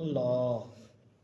اللہ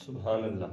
سبحان اللہ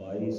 22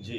جی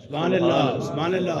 سبحان اللہ سبحان اللہ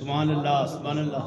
سبحان اللہ سبحان اللہ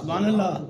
سبحان اللہ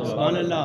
سبحان اللہ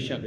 شک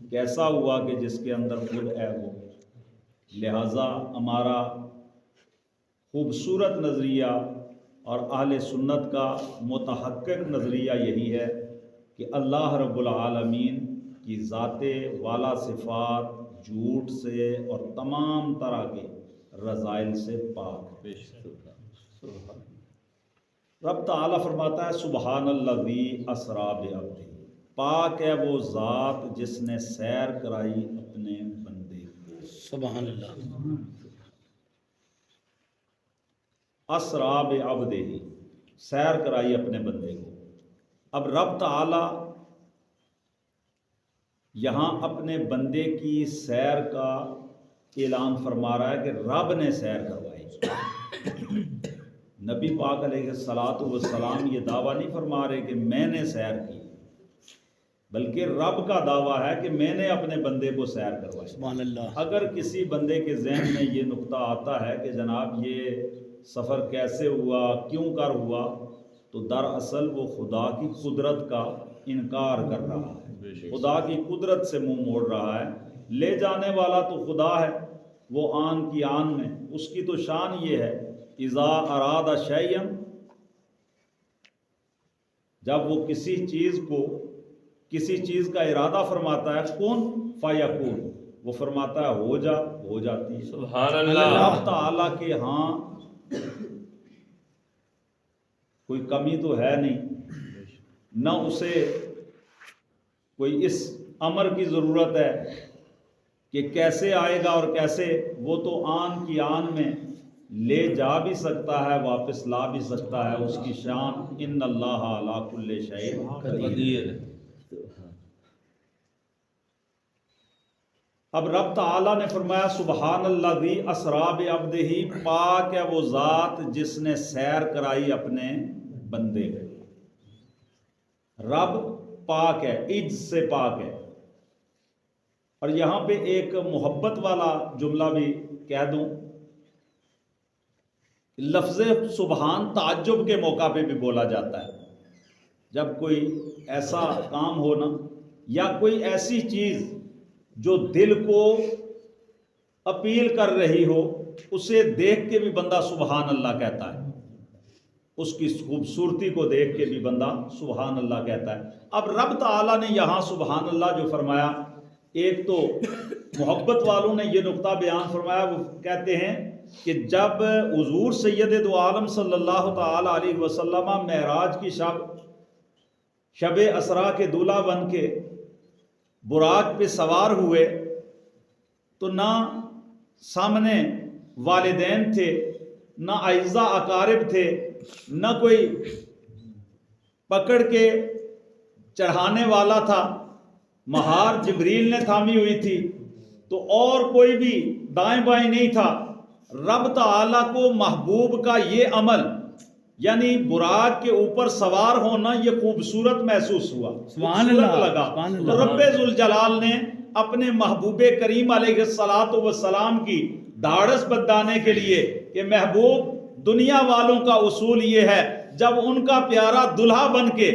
کیسا ہوا کہ جس کے اندر خود عیب ہو۔ لہٰذا ہمارا خوبصورت نظریہ اور اہل سنت کا متحقق نظریہ یہی ہے کہ اللہ رب العالمین کی ذات والا صفات جھوٹ سے اور تمام طرح کے رذائل سے پاک۔ رب تعالیٰ فرماتا ہے سبحان الذی اسریٰ بعبدہ، پاک ہے وہ ذات جس نے سیر کرائی اپنے بندے کو۔ سبحان اللہ۔ اسریٰ بعبدہ، سیر کرائی اپنے بندے کو۔ اب رب تعالیٰ یہاں اپنے بندے کی سیر کا اعلان فرما رہا ہے کہ رب نے سیر کروائی۔ نبی پاک علیہ الصلاۃ والسلام یہ دعویٰ نہیں فرما رہے کہ میں نے سیر کی، بلکہ رب کا دعویٰ ہے کہ میں نے اپنے بندے کو سیر کروائی۔ سبحان اللہ۔ اگر کسی بندے کے ذہن میں یہ نقطہ آتا ہے کہ جناب یہ سفر کیسے ہوا، کیوں کر ہوا، تو دراصل وہ خدا کی قدرت کا انکار کر رہا ہے، خدا کی قدرت سے منہ موڑ رہا ہے۔ لے جانے والا تو خدا ہے، وہ آن کی آن میں، اس کی تو شان یہ ہے اذا اراد شیئا، جب وہ کسی چیز کا ارادہ فرماتا ہے کن فیکون، وہ فرماتا ہے ہو جا، ہو جاتی ہے۔ سبحان اللہ۔ اللہ تعالیٰ کے ہاں کوئی کمی تو ہے نہیں، نہ اسے کوئی اس امر کی ضرورت ہے کہ کیسے آئے گا اور کیسے، وہ تو آن کی آن میں لے جا بھی سکتا ہے، واپس لا بھی سکتا ہے، اس کی شان ان اللہ علی کل شیء قدیر۔ اب رب تعالیٰ نے فرمایا سبحان الذی اسریٰ بعبدہ، پاک ہے وہ ذات جس نے سیر کرائی اپنے بندے کو۔ رب پاک ہے، عجز سے پاک ہے۔ اور یہاں پہ ایک محبت والا جملہ بھی کہہ دوں، لفظ سبحان تعجب کے موقع پہ بھی بولا جاتا ہے، جب کوئی ایسا کام ہونا یا کوئی ایسی چیز جو دل کو اپیل کر رہی ہو، اسے دیکھ کے بھی بندہ سبحان اللہ کہتا ہے، اس کی خوبصورتی کو دیکھ کے بھی بندہ سبحان اللہ کہتا ہے۔ اب رب تعالیٰ نے یہاں سبحان اللہ جو فرمایا، ایک تو محبت والوں نے یہ نقطہ بیان فرمایا، وہ کہتے ہیں کہ جب حضور سید دو عالم صلی اللہ تعالی علیہ وسلم معراج کی شب اسرا کے دولہا بن کے براق پہ سوار ہوئے، تو نہ سامنے والدین تھے، نہ اعزا اقارب تھے، نہ کوئی پکڑ کے چڑھانے والا تھا، مہار جبریل نے تھامی ہوئی تھی، تو اور کوئی بھی دائیں بائیں نہیں تھا۔ رب تعالیٰ کو محبوب کا یہ عمل، یعنی براق کے اوپر سوار ہونا، یہ خوبصورت محسوس ہوا، سبحان خوبصورت اللہ، لگا۔ سبحان اللہ۔ تو رب ذوالجلال نے اپنے محبوب کریم علیہ السلام کی دھاڑس بدانے کے لیے کہ محبوب، دنیا والوں کا اصول یہ ہے جب ان کا پیارا دلہا بن کے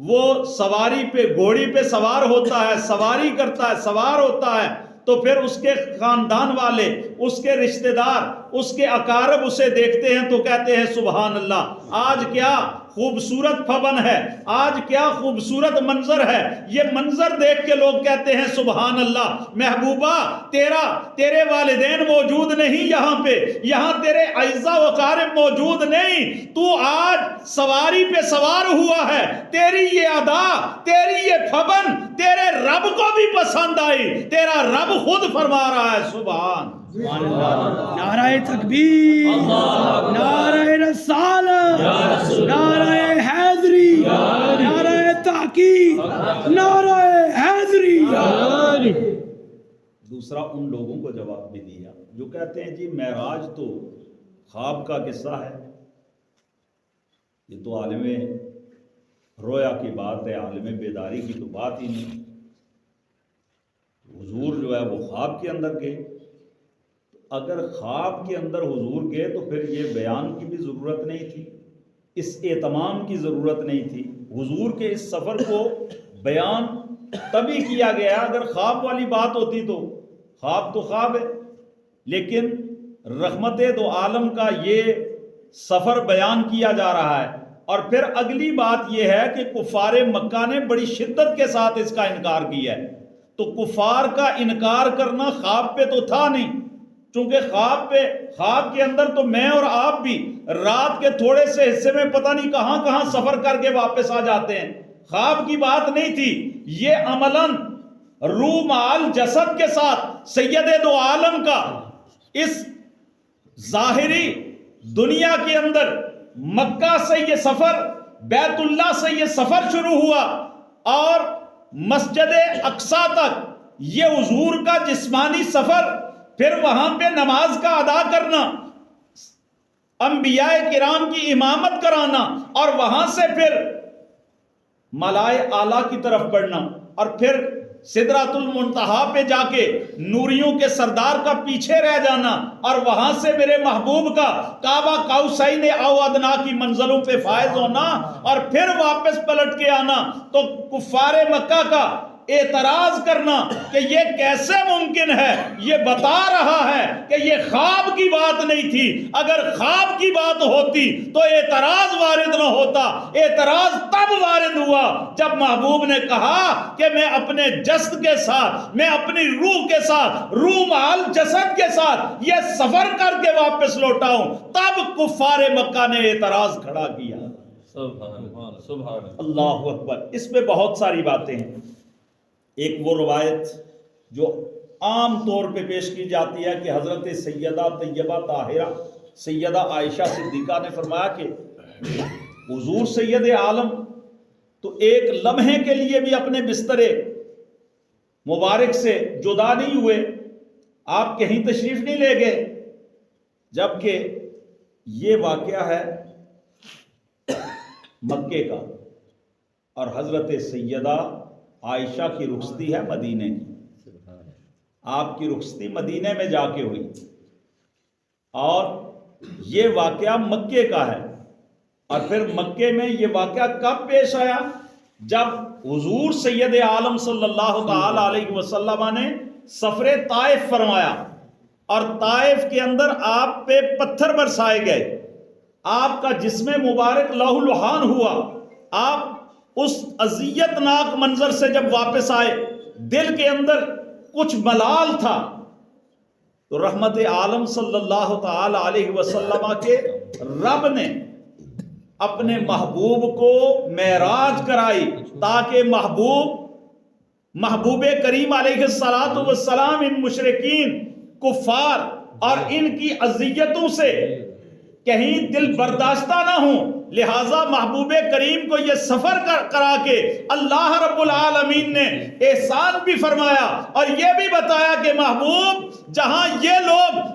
وہ سواری پہ، گھوڑی پہ سوار ہوتا ہے، سواری کرتا ہے، سوار ہوتا ہے، تو پھر اس کے خاندان والے، اس کے رشتہ دار، اس کے اقارب اسے دیکھتے ہیں تو کہتے ہیں سبحان اللہ، آج کیا خوبصورت پھبن ہے، آج کیا خوبصورت منظر ہے۔ یہ منظر دیکھ کے لوگ کہتے ہیں سبحان اللہ۔ محبوبہ، تیرے والدین موجود نہیں یہاں پہ، یہاں تیرے اعزا و اقارب موجود نہیں، تو آج سواری پہ سوار ہوا ہے، تیری یہ ادا، تیری یہ پھبن تیرے رب کو بھی پسند آئی، تیرا رب خود فرما رہا ہے سبحان اللہ۔ نعرہ تکبیر، نعرہ رسالت، نعرہ حیدری، نعرہ تحقیق، نعرہ حیدری۔ دوسرا ان لوگوں کو جواب بھی دیا جو کہتے ہیں جی معراج تو خواب کا قصہ ہے، یہ تو عالم رویا کی بات ہے، عالم بیداری کی تو بات ہی نہیں، حضور جو ہے وہ خواب کے اندر گئے۔ اگر خواب کے اندر حضور گئے تو پھر یہ بیان کی بھی ضرورت نہیں تھی، اس اہتمام کی ضرورت نہیں تھی، حضور کے اس سفر کو بیان تبھی کیا گیا، اگر خواب والی بات ہوتی تو خواب ہے، لیکن رحمت دو عالم کا یہ سفر بیان کیا جا رہا ہے۔ اور پھر اگلی بات یہ ہے کہ کفار مکہ نے بڑی شدت کے ساتھ اس کا انکار کیا ہے، تو کفار کا انکار کرنا خواب پہ تو تھا نہیں، چونکہ خواب کے اندر تو میں اور آپ بھی رات کے تھوڑے سے حصے میں پتہ نہیں کہاں کہاں سفر کر کے واپس آ جاتے ہیں، خواب کی بات نہیں تھی، یہ عملاً روح مال جسد کے ساتھ سید دو عالم کا اس ظاہری دنیا کے اندر مکہ سے یہ سفر، بیت اللہ سے یہ سفر شروع ہوا اور مسجد اقصی تک یہ حضور کا جسمانی سفر، پھر وہاں پہ نماز کا ادا کرنا، انبیاء کرام کی امامت کرانا، اور وہاں سے پھر ملائے اعلیٰ کی طرف بڑھنا، اور پھر سدرۃ المنتہا پہ جا کے نوریوں کے سردار کا پیچھے رہ جانا، اور وہاں سے میرے محبوب کا کعبہ قوسین او ادنا کی منزلوں پہ فائز ہونا، اور پھر واپس پلٹ کے آنا۔ تو کفار مکہ کا اعتراض کرنا کہ یہ کیسے ممکن ہے، یہ بتا رہا ہے کہ یہ خواب کی بات نہیں تھی، اگر خواب کی بات ہوتی تو اعتراض وارد نہ ہوتا۔ اعتراض تب وارد ہوا جب محبوب نے کہا کہ میں اپنے جسد کے ساتھ، میں اپنی روح کے ساتھ، روح مال جسد کے ساتھ یہ سفر کر کے واپس لوٹا ہوں، تب کفار مکہ نے اعتراض کھڑا کیا۔ سبحان اللہ اکبر۔ اس پہ بہت ساری باتیں ہیں۔ ایک وہ روایت جو عام طور پہ پیش کی جاتی ہے کہ حضرت سیدہ طیبہ طاہرہ سیدہ عائشہ صدیقہ نے فرمایا کہ حضور سید عالم تو ایک لمحے کے لیے بھی اپنے بستر مبارک سے جدا نہیں ہوئے، آپ کہیں تشریف نہیں لے گئے، جبکہ یہ واقعہ ہے مکے کا، اور حضرت سیدہ عائشہ کی رخصتی ہے مدینے کی، آپ کی رخصتی مدینے میں جا کے ہوئی، اور یہ واقعہ مکے کا ہے۔ اور پھر مکے میں یہ واقعہ کب پیش آیا؟ جب حضور سید عالم صلی اللہ تعالی علیہ وسلم نے سفر طائف فرمایا، اور طائف کے اندر آپ پہ پتھر برسائے گئے، آپ کا جسم مبارک لہو لہان ہوا، آپ اس اذیت ناک منظر سے جب واپس آئے دل کے اندر کچھ ملال تھا، تو رحمت عالم صلی اللہ تعالی علیہ وسلم کے رب نے اپنے محبوب کو معراج کرائی تاکہ محبوب کریم علیہ السلام ان مشرکین کفار اور ان کی اذیتوں سے کہیں دل برداشتہ نہ ہوں، لہٰذا محبوب کریم کو یہ سفر کرا کے اللہ رب العالمین نے احسان بھی فرمایا اور یہ بھی بتایا کہ محبوب جہاں یہ لوگ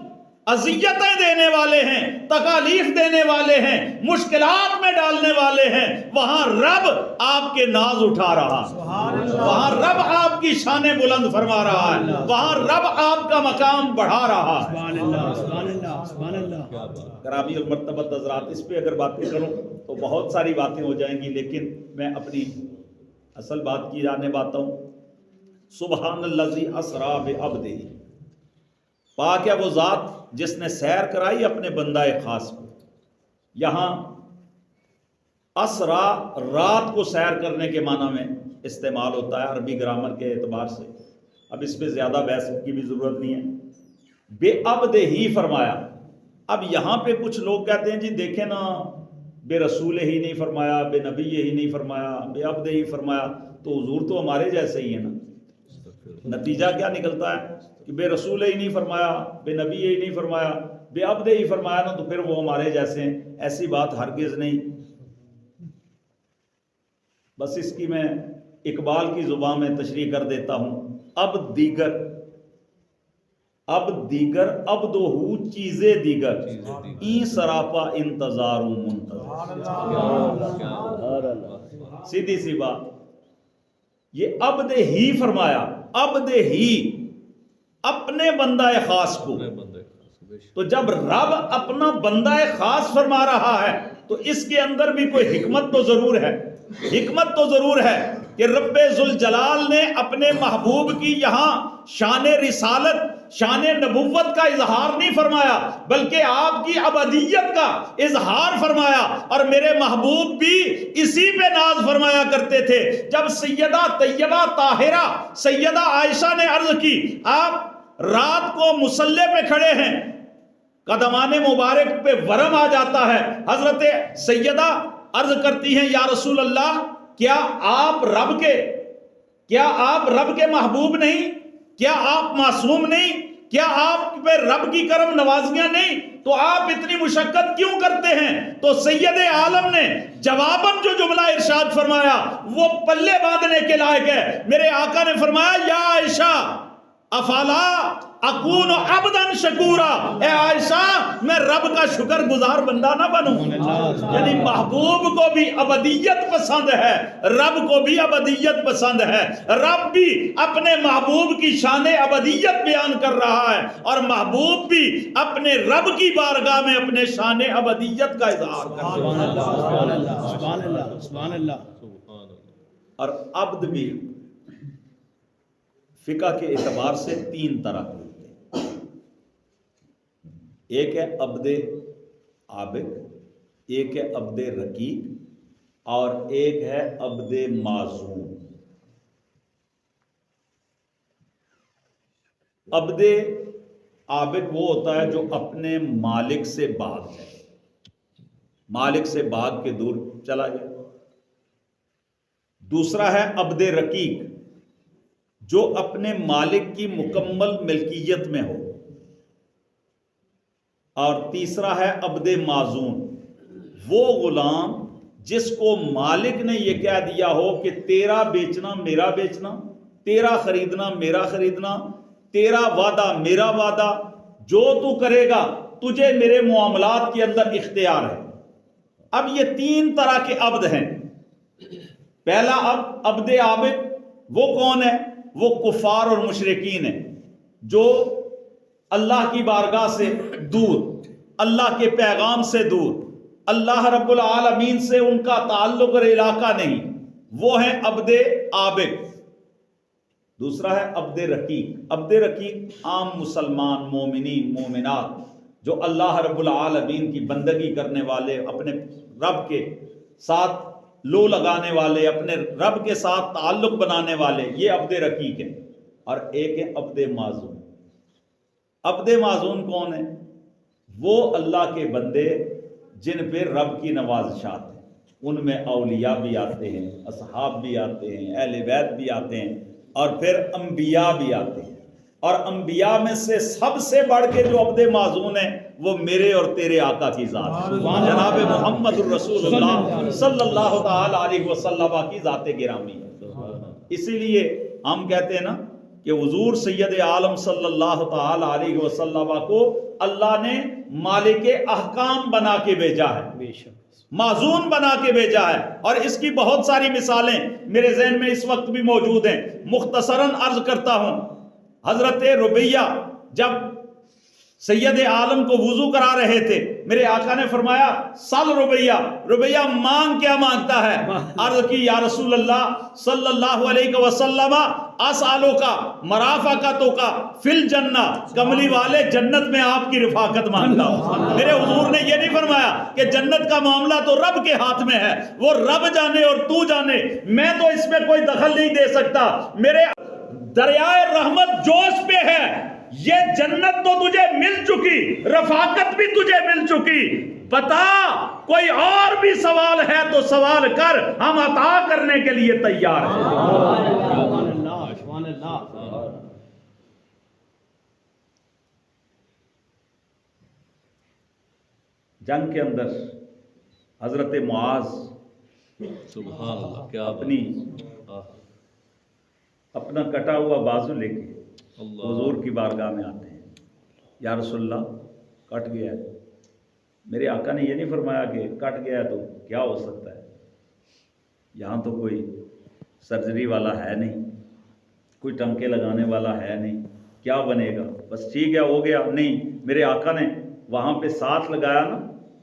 اذیتیں دینے والے ہیں، تکالیف دینے والے ہیں، مشکلات میں ڈالنے والے ہیں، وہاں رب آپ کے ناز اٹھا رہا ہے، وہاں رب آپ کی شان بلند فرما رہا ہے، وہاں رب آپ کا مقام بڑھا رہا ہے۔ سبحان اللہ، سبحان اللہ، سبحان اللہ۔ گرامی المرتبت حضرات، اس پہ اگر باتیں کروں تو بہت ساری باتیں ہو جائیں گی، لیکن میں اپنی اصل بات کی جانب آتا ہوں۔ سبحان الذی اسریٰ بعبدہ، پاک ہے وہ ذات جس نے سیر کرائی اپنے بندہ خاص کو۔ یہاں اسرا رات کو سیر کرنے کے معنی میں استعمال ہوتا ہے عربی گرامر کے اعتبار سے، اب اس پہ زیادہ بحث کی بھی ضرورت نہیں ہے۔ بے عبد ہی فرمایا۔ اب یہاں پہ کچھ لوگ کہتے ہیں جی دیکھیں نا، بے رسول ہی نہیں فرمایا، بے نبی ہی نہیں فرمایا، بے عبد ہی فرمایا، تو حضور تو ہمارے جیسے ہی ہے نا۔ نتیجہ کیا نکلتا ہے کہ بے رسول ہی نہیں فرمایا، بے نبی ہی نہیں فرمایا، بے عبد ہی فرمایا نا، تو پھر وہ ہمارے جیسے ہیں۔ ایسی بات ہرگز نہیں۔ بس اس کی میں اقبال کی زبان میں تشریح کر دیتا ہوں۔ اب دیگر اب دو ہو چیزیں دیگر، این سراپا انتظار منتظر۔ سیدھی سی بات، یہ عبد ہی فرمایا، عبد ہی اپنے بندہ خاص کو۔ تو جب رب اپنا بندہ خاص فرما رہا ہے تو اس کے اندر بھی کوئی حکمت تو ضرور ہے، حکمت تو ضرور ہے کہ رب ذوالجلال نے اپنے محبوب کی یہاں شان رسالت، شان نبوت کا اظہار نہیں فرمایا، بلکہ آپ کی ابدیت کا اظہار فرمایا۔ اور میرے محبوب بھی اسی پہ ناز فرمایا کرتے تھے۔ جب سیدہ طیبہ طاہرہ سیدہ عائشہ نے عرض کی، آپ رات کو مصلی پہ کھڑے ہیں، قدمان مبارک پہ ورم آ جاتا ہے، حضرت سیدہ عرض کرتی ہیں یا رسول اللہ کیا آپ رب کے محبوب نہیں؟ کیا آپ معصوم نہیں؟ کیا آپ پہ رب کی کرم نوازیاں نہیں؟ تو آپ اتنی مشقت کیوں کرتے ہیں؟ تو سید عالم نے جواباً جو جملہ ارشاد فرمایا وہ پلے باندھنے کے لائق ہے۔ میرے آقا نے فرمایا یا عائشہ افلا اکون عبدا شکورا، اے عائشہ میں رب کا شکر گزار بندہ نہ بنوں؟ یعنی محبوب کو بھی ابدیت پسند ہے، رب کو بھی ابدیت پسند ہے، رب بھی اپنے محبوب کی شان ابدیت بیان کر رہا ہے اور محبوب بھی اپنے رب کی بارگاہ میں اپنے شان ابدیت کا اظہار کر رہا ہے۔ سبحان اللہ سبحان اللہ سبحان اللہ۔ اور عبد بھی فقہ کے اعتبار سے تین طرح کے ہوتے ہیں، ایک ہے عبد عابد، ایک ہے عبد رقیق اور ایک ہے عبد معزوم۔ عبد عابد وہ ہوتا ہے جو اپنے مالک سے بھاگ ہے، مالک سے بھاگ کے دور چلا گیا۔ دوسرا ہے عبد رقیق جو اپنے مالک کی مکمل ملکیت میں ہو، اور تیسرا ہے عبد معزون، وہ غلام جس کو مالک نے یہ کہہ دیا ہو کہ تیرا بیچنا میرا بیچنا، تیرا خریدنا میرا خریدنا، تیرا وعدہ میرا وعدہ، جو تو کرے گا تجھے میرے معاملات کے اندر اختیار ہے۔ اب یہ تین طرح کے عبد ہیں۔ پہلا عبد عابد وہ کون ہے؟ وہ کفار اور مشرکین ہیں جو اللہ کی بارگاہ سے دور، اللہ کے پیغام سے دور، اللہ رب العالمین سے ان کا تعلق اور علاقہ نہیں، وہ ہیں عبد عابد۔ دوسرا ہے عبد رقیق۔ عبد رقیق عام مسلمان مومنین مومنات جو اللہ رب العالمین کی بندگی کرنے والے، اپنے رب کے ساتھ لو لگانے والے، اپنے رب کے ساتھ تعلق بنانے والے، یہ عبد رقیق ہے۔ اور ایک ہے عبد معزون۔ عبد معزون کون ہے؟ وہ اللہ کے بندے جن پہ رب کی نوازشات ہیں، ان میں اولیاء بھی آتے ہیں، اصحاب بھی آتے ہیں، اہل بیت بھی آتے ہیں، اور پھر انبیاء بھی آتے ہیں۔ اور انبیاء میں سے سب سے بڑھ کے جو عبد معزون ہے وہ میرے اور تیرے آقا کی ذات جناب محمد الرسول اللہ صلی اللہ تعالی علیہ وسلم کی ذات گرامی ہے۔ اسی لیے ہم کہتے ہیں نا کہ حضور سید عالم صلی اللہ تعالی علیہ وسلم کو اللہ نے مالک احکام بنا کے بھیجا ہے، معزون بنا کے بھیجا ہے۔ اور اس کی بہت ساری مثالیں میرے ذہن میں اس وقت بھی موجود ہیں، مختصراً عرض کرتا ہوں۔ حضرت ربیہ جب سید عالم کو وضو کرا رہے تھے، میرے آقا نے فرمایا سل ربیہ، ربیہ مانگ کیا مانگتا ہے؟ عرض کی یا رسول اللہ صلی اللہ علیہ وسلم اسالو کا مرافقتو کا فی الجنہ، کملی والے جنت میں آپ کی رفاقت مانگتا ہوں۔ میرے حضور نے یہ نہیں فرمایا کہ جنت کا معاملہ تو رب کے ہاتھ میں ہے، وہ رب جانے اور تو جانے، میں تو اس میں کوئی دخل نہیں دے سکتا۔ میرے دریائے رحمت جوش پہ ہے، یہ جنت تو تجھے مل چکی، رفاقت بھی تجھے مل چکی، بتا کوئی اور بھی سوال ہے تو سوال کر، ہم عطا کرنے کے لیے تیار ہیں۔ سبحان اللہ سبحان اللہ۔ جنگ کے اندر حضرت معاذ سبحان اللہ، کیا اپنا کٹا ہوا بازو لے کے اللہ حضور کی بارگاہ میں آتے ہیں، یا رسول اللہ کٹ گیا ہے۔ میرے آقا نے یہ نہیں فرمایا کہ کٹ گیا ہے تو کیا ہو سکتا ہے، یہاں تو کوئی سرجری والا ہے نہیں، کوئی ٹنکے لگانے والا ہے نہیں، کیا بنے گا، بس ٹھیک ہے ہو گیا۔ نہیں، میرے آقا نے وہاں پہ ساتھ لگایا نا،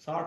60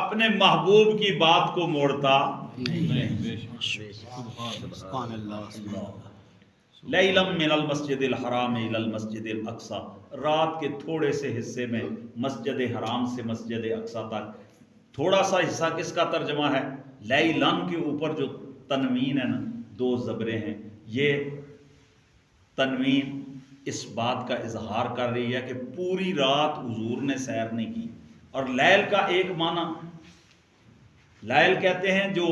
اپنے محبوب کی بات کو موڑتا نہیں بے شک سبحان اللہ لیلم من المسجد الحرام الی المسجد الاقصی، رات کے تھوڑے سے حصے میں مسجد حرام سے مسجد اقصی تک. تھوڑا سا حصہ کس کا ترجمہ ہے؟ لیلن کے اوپر جو تنوین ہے نا، دو زبریں ہیں، یہ تنوین اس بات کا اظہار کر رہی ہے کہ پوری رات حضور نے سیر نہیں کی. اور لیل کا ایک معنی، لیل کہتے ہیں جو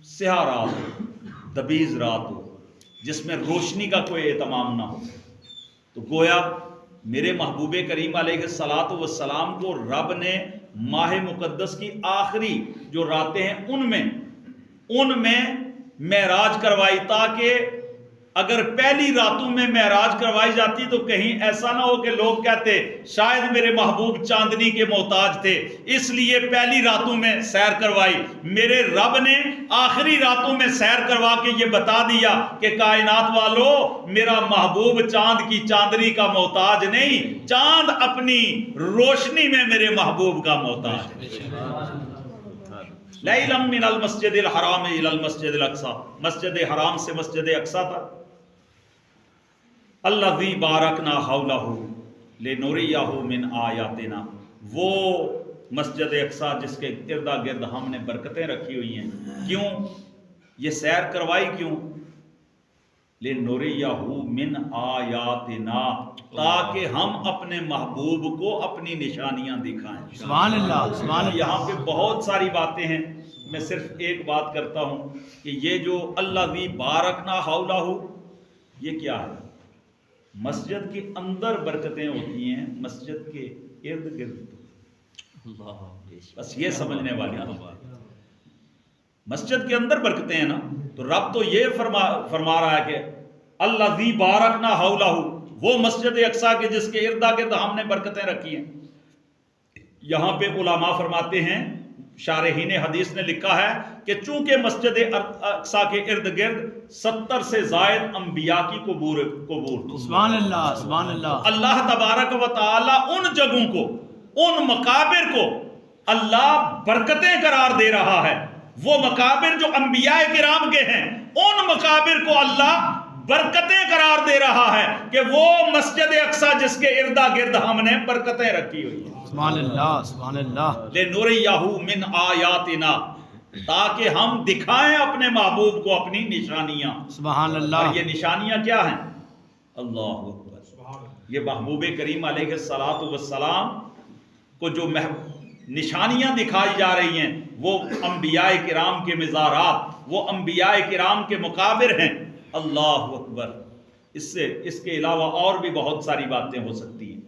سیاہ رات ہو، دبیز رات ہو، جس میں روشنی کا کوئی اہتمام نہ ہو. تو گویا میرے محبوب کریم علیہ الصلاۃ والسلام کو رب نے ماہ مقدس کی آخری جو راتیں ہیں ان میں معراج کروائی، تاکہ اگر پہلی راتوں میں معراج کروائی جاتی تو کہیں ایسا نہ ہو کہ لوگ کہتے شاید میرے محبوب چاندنی کے محتاج تھے اس لیے پہلی راتوں میں سیر کروائی. میرے رب نے آخری راتوں میں سیر کروا کے یہ بتا دیا کہ کائنات والو، میرا محبوب چاند کی چاندنی کا محتاج نہیں، چاند اپنی روشنی میں میرے محبوب کا محتاج ہے. لیلم من المسجد الحرام الی المسجد الاقصی، مسجد حرام سے مسجد اقصی تک. الذی بارکنا حولہ لنریہ من آیاتنا، وہ مسجد اقصی جس کے ارد گرد ہم نے برکتیں رکھی ہوئی ہیں. کیوں یہ سیر کروائی؟ کیوں؟ لنریہ من آیاتنا، تاکہ ہم اپنے محبوب کو اپنی نشانیاں دکھائیں. سبحان اللہ سبحان اللہ. یہاں پہ بہت ساری باتیں ہیں، میں صرف ایک بات کرتا ہوں کہ یہ جو الذی بارکنا حولہ، یہ کیا ہے؟ مسجد کے اندر برکتیں ہوتی ہیں، مسجد کے ارد گرد بس یہ سمجھنے والی بات. مسجد کے اندر برکتیں ہیں نا، تو رب تو یہ فرما رہا ہے کہ الذی بارکنا حولہ، وہ مسجد اقصی کے جس کے ارد گرد ہم نے برکتیں رکھی ہیں. یہاں پہ علماء فرماتے ہیں، شارحین حدیث نے لکھا ہے کہ چونکہ مسجد اقصی کے ارد گرد 70 سے زائد انبیاء کی قبور سبحان اللہ سبحان اللہ. اللہ تبارک و تعالی ان جگہوں کو، ان مقابر کو اللہ برکتیں قرار دے رہا ہے. وہ مقابر جو انبیاء کرام کے ہیں، ان مقابر کو اللہ برکتیں قرار دے رہا ہے کہ وہ مسجد اقصی جس کے ارد گرد ہم نے برکتیں رکھی ہوئی ہیں. سبحان اللہ سبحان اللہ. لنریہ من آیاتنا، تاکہ ہم دکھائیں اپنے محبوب کو اپنی نشانیاں. سبحان اللہ. اور یہ نشانیاں کیا ہیں؟ اللہ اکبر. یہ محبوب کریم علیہ الصلاۃ والسلام کو جو نشانیاں دکھائی جا رہی ہیں وہ انبیاء کرام کے مزارات، وہ انبیاء کرام کے مقابر ہیں. اللہ اکبر. اس کے علاوہ اور بھی بہت ساری باتیں ہو سکتی ہیں.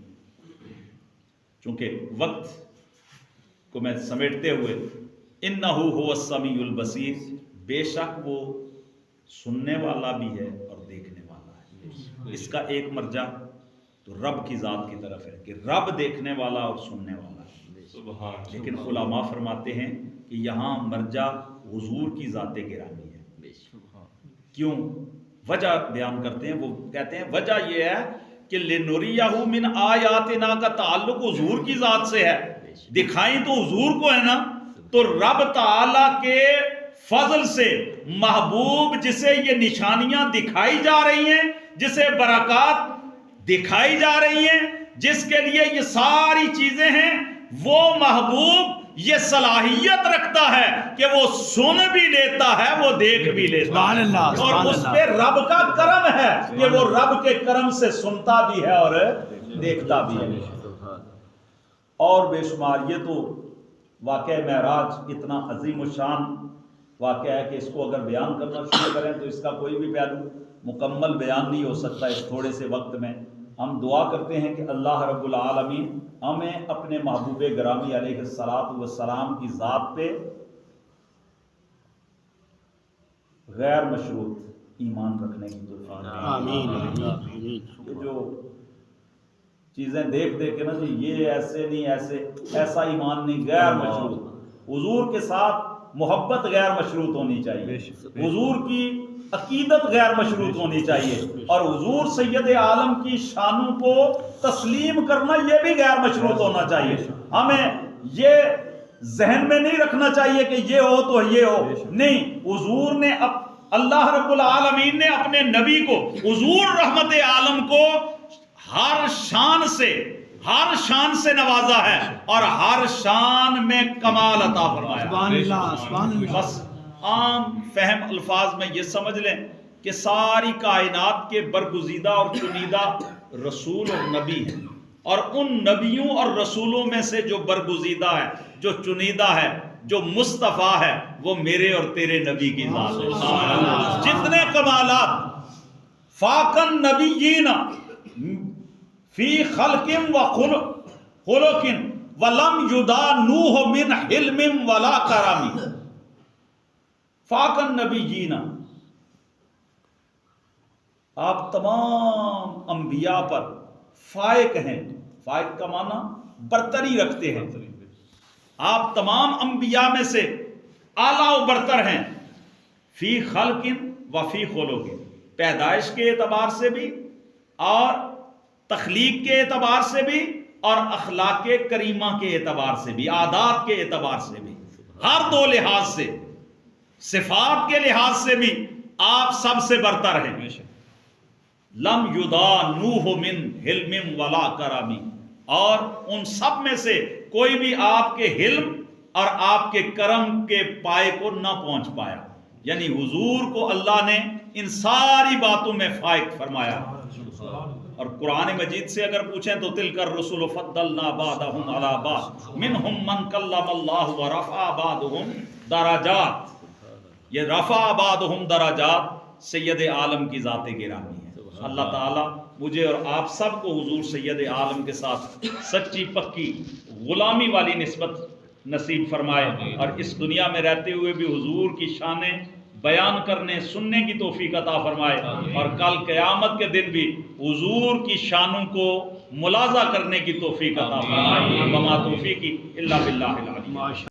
چونکہ وقت کو میں سمیٹتے ہوئے، انہ هو السمیع البصیر، بے شک وہ سننے والا بھی ہے اور دیکھنے والا ہے. اس کا ایک مرجع تو رب کی ذات کی طرف ہے کہ رب دیکھنے والا اور سننے والا ہے. لیکن علماء فرماتے ہیں کہ یہاں مرجع حضور کی ذات گرامی ہے. کیوں؟ وجہ بیان کرتے ہیں. وہ کہتے ہیں وجہ یہ ہے کہ لنریہ من آیاتنا کا تعلق حضور کی ذات سے ہے. دکھائیں تو حضور کو ہے نا، تو رب تعالی کے فضل سے محبوب جسے یہ نشانیاں دکھائی جا رہی ہیں، جسے برکات دکھائی جا رہی ہیں، جس کے لیے یہ ساری چیزیں ہیں، وہ محبوب یہ صلاحیت رکھتا ہے کہ وہ سن بھی لیتا ہے، وہ دیکھ بھی لیتا ہے. اور اس پہ رب کا کرم ہے کہ وہ رب کے کرم سے سنتا بھی ہے اور دیکھتا بھی ہے. اور بے شمار. یہ تو واقعہ معراج اتنا عظیم الشان واقعہ ہے کہ اس کو اگر بیان کرنا شروع کریں تو اس کا کوئی بھی پہلو مکمل بیان نہیں ہو سکتا اس تھوڑے سے وقت میں. ہم دعا کرتے ہیں کہ اللہ رب العالمین ہمیں اپنے محبوب گرامی علیہ الصلاۃ والسلام کی ذات پہ غیر مشروط ایمان رکھنے کی توفیق دے. آمین. یہ جو چیزیں دیکھ کے نا جی یہ ایسے نہیں، ایسا ایمان نہیں، غیر مشروط. حضور کے ساتھ محبت غیر مشروط ہونی چاہیے، حضور کی عقیدت غیر مشروط ہونی چاہیے، اور حضور سید عالم کی شانوں کو تسلیم کرنا یہ بھی غیر مشروط ہونا چاہیے. ہمیں یہ ذہن میں نہیں رکھنا چاہیے کہ یہ ہو تو یہ ہو، نہیں، حضور نے اللہ رب العالمین نے اپنے نبی کو، حضور رحمت عالم کو ہر شان سے نوازا ہے اور ہر شان میں کمال عطا فرمایا۔ سبحان اللہ، سبحان اللہ۔ بس عام فہم الفاظ میں یہ سمجھ لیں کہ ساری کائنات کے برگزیدہ اور چنیدہ رسول اور نبی ہیں، اور ان نبیوں اور رسولوں میں سے جو برگزیدہ ہے، جو چنیدہ ہے، جو مصطفیٰ ہے، وہ میرے اور تیرے نبی کی ذات ہے۔ جتنے کمالات فاقن نبیین فی خلق و خلق ولم یدانوہ من حلم ولا کرم، فاقن نبیین، آپ تمام انبیاء پر فائق ہیں۔ فائق کا معنی برتری رکھتے ہیں، آپ تمام انبیاء میں سے اعلیٰ و برتر ہیں۔ فی خلق و فی خلق، پیدائش کے اعتبار سے بھی اور تخلیق کے اعتبار سے بھی اور اخلاق کریمہ کے اعتبار سے بھی، عادات کے اعتبار سے بھی، ہر دو لحاظ سے، صفات کے لحاظ سے بھی آپ سب سے برتر ہیں۔ لم یدانوہ من حلم ولا کرم، اور ان سب میں سے کوئی بھی آپ کے حلم اور آپ کے کرم کے پائے کو نہ پہنچ پایا، یعنی حضور کو اللہ نے ان ساری باتوں میں فائق فرمایا۔ اور قرآن مجید سے اگر پوچھیں تو تلک الرسل فضلنا بعضهم علی بعض منہم من کلم اللہ ورفع بعضهم درجات، یہ رفع بعضهم درجات سید عالم کی ذات گرامی ہے۔ اللہ تعالیٰ مجھے اور آپ سب کو حضور سید عالم کے ساتھ سچی پکی غلامی والی نسبت نصیب فرمائے، اور اس دنیا میں رہتے ہوئے بھی حضور کی شانیں بیان کرنے سننے کی توفیق عطا فرمائے، اور کل قیامت کے دن بھی حضور کی شانوں کو ملاحظہ کرنے کی توفیق عطا فرمائے۔ وما توفیقی الا باللہ العلی۔